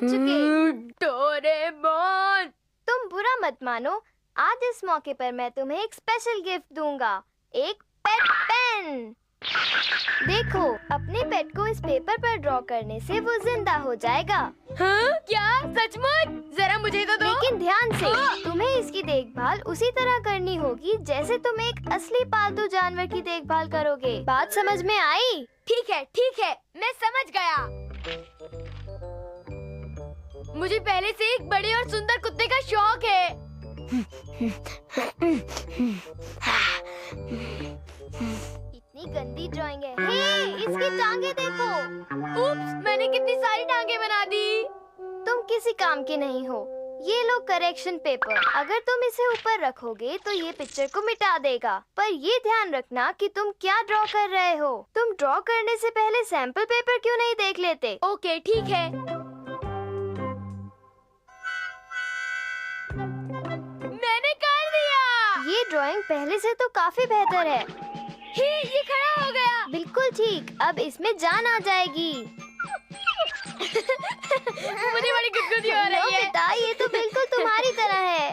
चुके। डोरेमोन, तुम बुरा मत मानो, आज इस मौके पर मैं तुम्हें एक स्पेशल गिफ्ट दूंगा, एक पेट पेन। देखो, अपने पेट को इस पेपर पर ड्रॉ करने से वो जिंदा हो जाएगा। हाँ? क्या सचमुच? जरा मुझे तो दो। लेकिन ध्यान से, तुम्हें इसकी देखभाल उसी तरह करनी होगी जैसे तुम एक असली पालतू जानवर की देखभाल करोगे। बात समझ में आई? ठीक है, मैं समझ गया। मुझे पहले से एक बड़े और सुंदर कुत्ते का शौक है। इतनी गंदी ड्राइंग है। हे, इसकी टांगे देखो। उप्स, मैंने कितनी सारी टांगे बना दी। तुम किसी काम के नहीं हो। ये लो करेक्शन पेपर। अगर तुम इसे ऊपर रखोगे तो ये पिक्चर को मिटा देगा। पर ये ध्यान रखना कि तुम क्या ड्रॉ कर रहे हो। तुम ड्रॉ करने से पहले सैंपल पेपर क्यों नहीं देख लेते? ओके, ठीक है। मैंने कर दिया। ये ड्राइंग पहले से तो काफी बेहतर है। ये खड़ा हो गया। बिल्कुल ठीक। अब इसमें जान आ जाएगी। मुझे बड़ी गुदगुदी हो रही है। बेटा, ये तो बिल्कुल तुम्हारी तरह है।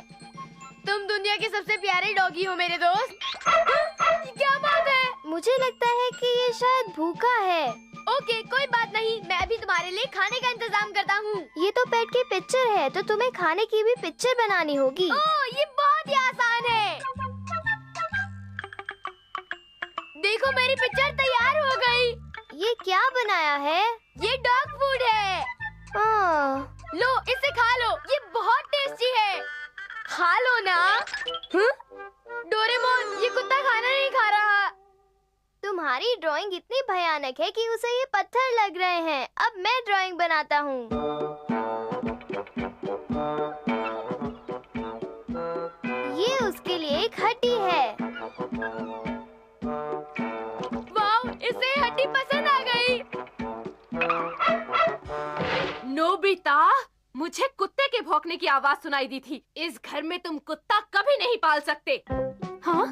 तुम दुनिया के सबसे प्यारे डॉगी हो मेरे दोस्त। क्या बात है? मुझे लगता है कि ये शायद भूखा है। ओके, कोई बात नहीं, मैं अभी तुम्हारे लिए खाने का इंतजाम करता हूँ। ये तो पेट की पिक्चर है, तो तुम्हें खाने की भी पिक्चर बनानी होगी। ओह, ये बहुत ही आसान है। देखो, मेरी पिक्चर तैयार हो गई। ये क्या बनाया है? ये डॉग फूड है। लो, इसे खा लो, ये बहुत टेस्टी है। खा लो ना। डोरेमोन, ये कुत्ता खाना नहीं खा रहा। तुम्हारी ड्राइंग इतनी भयानक है कि उसे ये पत्थर लग रहे हैं। अब मैं ड्राइंग बनाता हूँ। ये उसके लिए एक हड्डी है। वाव, इसे हड्डी पसंद आ गई। नोबिता, मुझे कुत्ते के भौंकने की आवाज सुनाई दी थी। इस घर में तुम कुत्ता कभी नहीं पाल सकते। हाँ?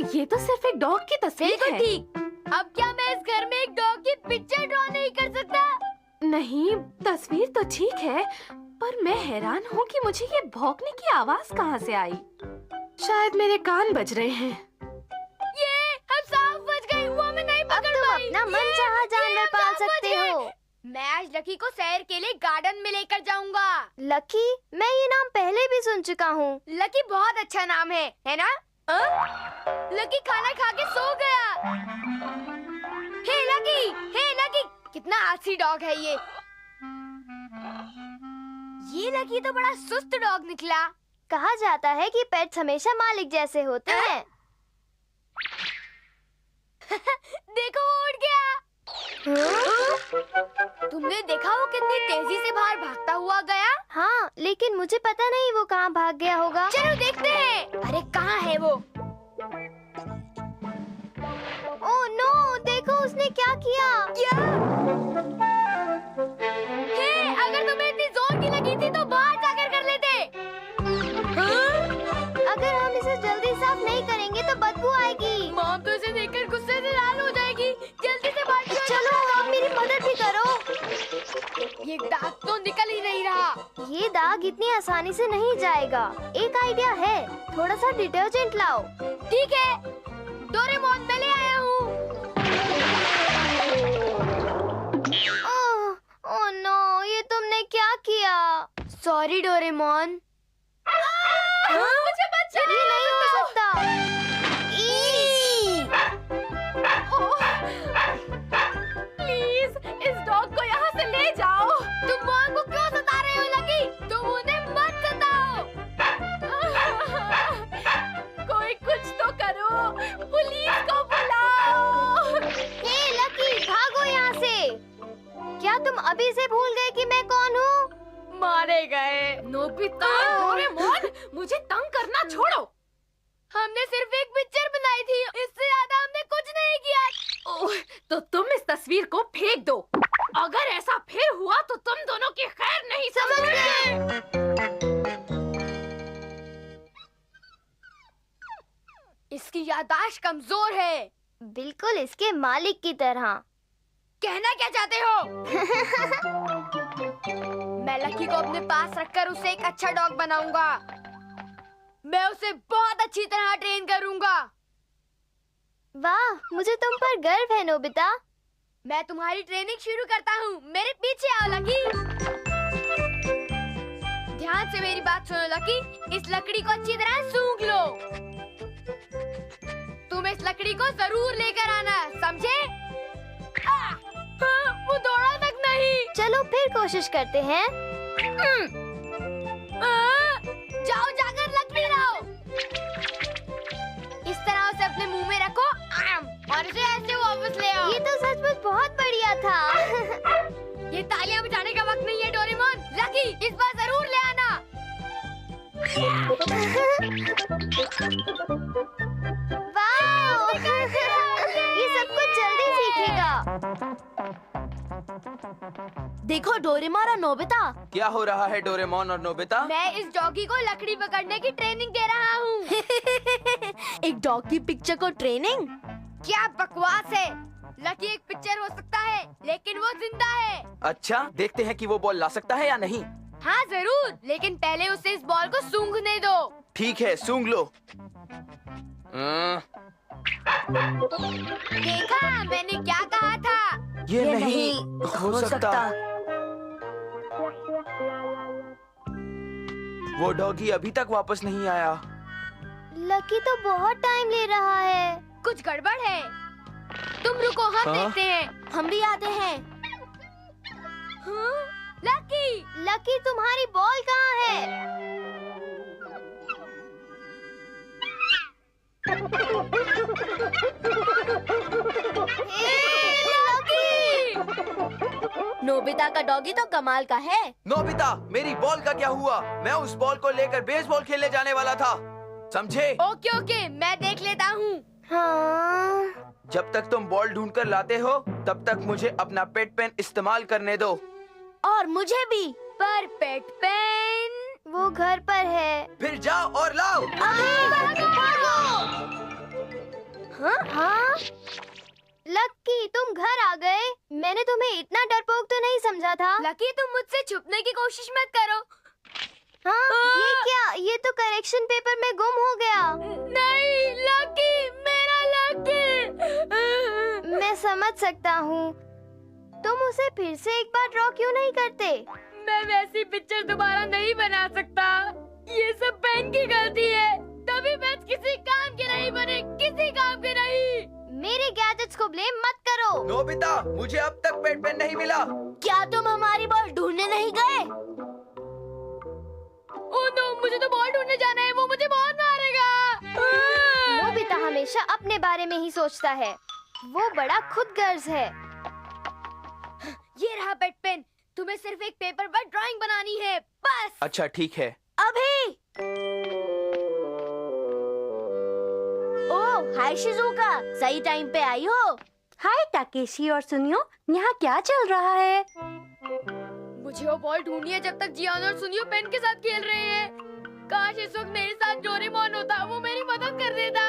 ये तो सिर्फ एक डॉग की तस्वीर है। ठीक। अब क्या मैं इस घर में एक डॉग की पिक्चर ड्रॉ नहीं कर सकता? नहीं, तस्वीर तो ठीक है, पर मैं हैरान हूँ कि मुझे ये भौंकने की आवाज कहाँ से आई। शायद मेरे कान बज रहे हैं। ये अब सांप बज गई। वो मैं नहीं पकड़ पाई। अपना मनचाहा जानवर पाल सकते हो। मैं आज लकी को सैर के लिए गार्डन में लेकर जाऊंगा। लकी? मैं ये नाम पहले भी सुन चुका हूँ। लकी बहुत अच्छा नाम है ना? लकी खाना खा के सो गया। हे लकी, कितना आलसी डॉग है ये। लकी तो बड़ा सुस्त डॉग निकला। कहा जाता है कि पेट्स हमेशा मालिक जैसे होते हैं। देखो, वो उड़ गया। तुमने देखा वो कितनी तेजी से बाहर भागता हुआ गया? हाँ, लेकिन मुझे पता नहीं वो कहाँ भाग गया होगा। चलो देखते हैं। अरे कहाँ है वो? ओह नो, देखो उसने क्या किया। क्या? हे, अगर तुम्हें इतनी जोर की लगी थी तो बाहर जाकर कर लेते। अगर हम इसे जल्दी साफ नहीं करेंगे तो बदबू आएगी। मॉम तो इसे देखकर गुस्से से लाल हो जाएगी। जल्दी से बाहर चलो, आप मेरी मदद भी करो। ये दाग तो निकल ही नहीं रहा। ये दाग इतनी आसानी से नहीं जाएगा। एक आइडिया है, थोड़ा सा डिटर्जेंट लाओ। ठीक है, डोरेमोन, मैं ले आया हूँ। ओह नो, ये तुमने क्या किया? Sorry Doraemon. मुझे बचाओ। ये नहीं हो सकता। प्लीज, इस डॉग को यहाँ से ले जाओ। तुम मॉम को क्यों सता रहे हो लकी? तुम उन्हें मत सताओ। कोई कुछ तो करो, पुलिस को बुलाओ। हे लकी, भागो यहाँ से। क्या तुम अभी से भूल गए कि मैं कौन हूँ? मारे गए। नोबिता, डोरेमोन, मुझे तंग करना छोड़ो। हमने सिर्फ एक पिक्चर बनाई थी, इससे ज्यादा हमने कुछ नहीं किया। ओह, तो तुम इस तस्वीर को फेंक दो। अगर ऐसा फिर हुआ तो तुम दोनों की खैर नहीं। समझ गए? इसकी याददाश्त कमजोर है। बिल्कुल इसके मालिक की तरह। कहना क्या चाहते हो? मैं लकी को अपने पास रखकर उसे एक अच्छा डॉग बनाऊंगा। मैं उसे बहुत अच्छी तरह ट्रेन करूंगा। वाह, मुझे तुम पर गर्व है नोबिता। मैं तुम्हारी ट्रेनिंग शुरू करता हूँ। मेरे पीछे आओ लकी। ध्यान से मेरी बात सुनो लकी। इस लकड़ी को अच्छी तरह सूंघ लो। तुम इस लकड़ी को जरूर लेकर आना, समझे? वो दौड़ा तक नहीं। चलो फिर कोशिश करते हैं। जाओ जाकर लकड़ी लाओ। इस तरह उसे अपने मुंह में रखो और इसे ऐसे वापस ले आओ। ये तो सचमुच बहुत बढ़िया था। ये तालियां बजाने का वक्त नहीं है डोरेमोन। लकी, इस बार जरूर ले आना। वाह! ये सब कुछ जल्दी सीखेगा। देखो डोरेमोन और नोबिता। क्या हो रहा है डोरेमोन और नोबिता? मैं इस डॉगी को लकड़ी पकड़ने की ट्रेनिंग दे रहा हूँ। एक डॉग की पिक्चर को ट्रेनिंग? क्या बकवास है। लकी एक पिक्चर हो सकता है, लेकिन वो जिंदा है। अच्छा, देखते हैं कि वो बॉल ला सकता है या नहीं। हाँ जरूर, लेकिन पहले उसे इस बॉल को सूंघने दो। ठीक है, सूंघ लो। देखा, मैंने क्या कहा था? ये नहीं हो सकता। वो डॉगी अभी तक वापस नहीं आया। लकी तो बहुत टाइम ले रहा है। कुछ गड़बड़ है। तुम रुको, हम हाँ? देखते हैं। हम भी आते हैं। हाँ? लकी! लकी, तुम्हारी बॉल कहाँ है? नोबिता का डॉगी तो कमाल का है। नोबिता, मेरी बॉल का क्या हुआ? मैं उस बॉल को लेकर बेसबॉल खेलने जाने वाला था, समझे? ओके ओके, मैं देख लेता हूँ। हाँ। जब तक तुम बॉल ढूंढ कर लाते हो, तब तक मुझे अपना पेट पेन इस्तेमाल करने दो। और मुझे भी। पर पेट पेन वो घर पर है। फिर जाओ और लाओ। हाँ? लकी, तुम घर आ गए। मैंने तुम्हें इतना डरपोक तो नहीं समझा था। लकी, तुम मुझसे छुपने की कोशिश मत करो। हाँ? ये क्या? ये तो करेक्शन पेपर में गुम हो गया। नहीं लकी, मेरा लकी। मैं समझ सकता हूँ। तुम उसे फिर से एक बार ड्रॉ क्यों नहीं करते? मैं वैसी पिक्चर दोबारा नहीं बना सकता। ये सब पेन की गलती है। तभी मैं किसी काम के नहीं बने, किसी काम के नहीं। मेरे गैजेट्स को ब्लेम मत करो। नोबिता, मुझे अब तक पेट पेन नहीं मिला। क्या तुम हमारी बॉल ढूंढने नहीं गए? ओह नो, मुझे तो बॉल ढूंढने जाना है। वो मुझे बहुत मारेगा। नोबिता हमेशा अपने बारे में ही सोचता है। वो बड़ा खुदगर्ज है। ये रहा पेट पेन। तुम्हें सिर्फ एक पेपर पर ड्राइंग बनानी है, बस। अच्छा ठीक है। अभी। ओह, हाय शिजुका, सही टाइम पे आई हो। हाय टाकेशी और सुनियो, यहाँ क्या चल रहा है? मुझे वो बॉल ढूंढनी है जब तक जियान और सुनियो पेन के साथ खेल रहे हैं। काश इस वक्त मेरे साथ डोरेमोन होता, वो मेरी मदद कर देता।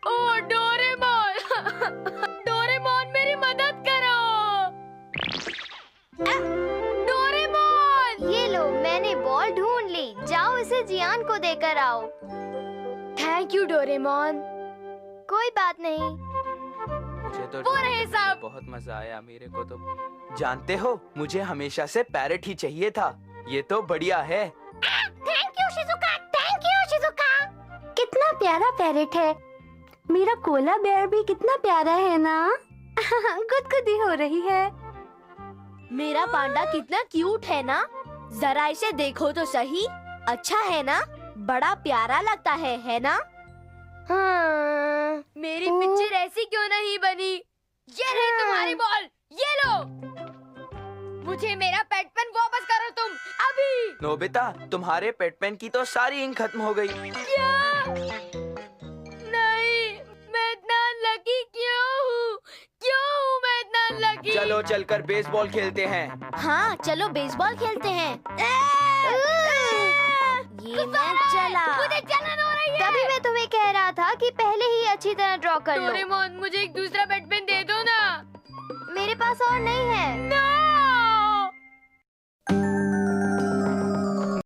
ओह डोरेमोन, डोरेमोन मेरी मदद करो। डोरेमोन! ये लो, मैंने बॉल ढूंढ ली। जाओ इसे जियान को देकर आओ। Thank you Doraemon. कोई बात नहीं। मुझे तो वो रहे सब। बहुत मजा आया। मेरे को तो जानते हो, मुझे हमेशा से पैरेट ही चाहिए था। ये तो बढ़िया है। Thank you Shizuka, thank you Shizuka. कितना प्यारा पैरेट है। मेरा कोला बेयर भी कितना प्यारा है ना। गुदगुदी हो रही है। मेरा पांडा कितना क्यूट है ना। जरा इसे देखो तो सही। अच्छा है ना? बड़ा प्यारा लगता है ना? हाँ। मेरी पिक्चर ऐसी क्यों नहीं बनी? ये रही तुम्हारी बॉल, ये लो। मुझे मेरा पेट पेन वापस करो तुम, अभी। नोबिता, तुम्हारे पेट पेन की तो सारी इंक खत्म हो गई। क्या? नहीं, मैं इतना लकी क्यों हूँ? क्यों हूँ मैं इतना लकी? चलो चलकर बेसबॉल खेलते हैं। हाँ, चलो बेसबॉल खेलते हैं। ये मैं चला। मुझे जलन हो रही है। तभी मैं तुम्हें कह रहा था कि पहले ही अच्छी तरह ड्रॉ कर लो। डोरेमोन, मुझे एक दूसरा पेट पेन दे दो ना। मेरे पास और नहीं है। No!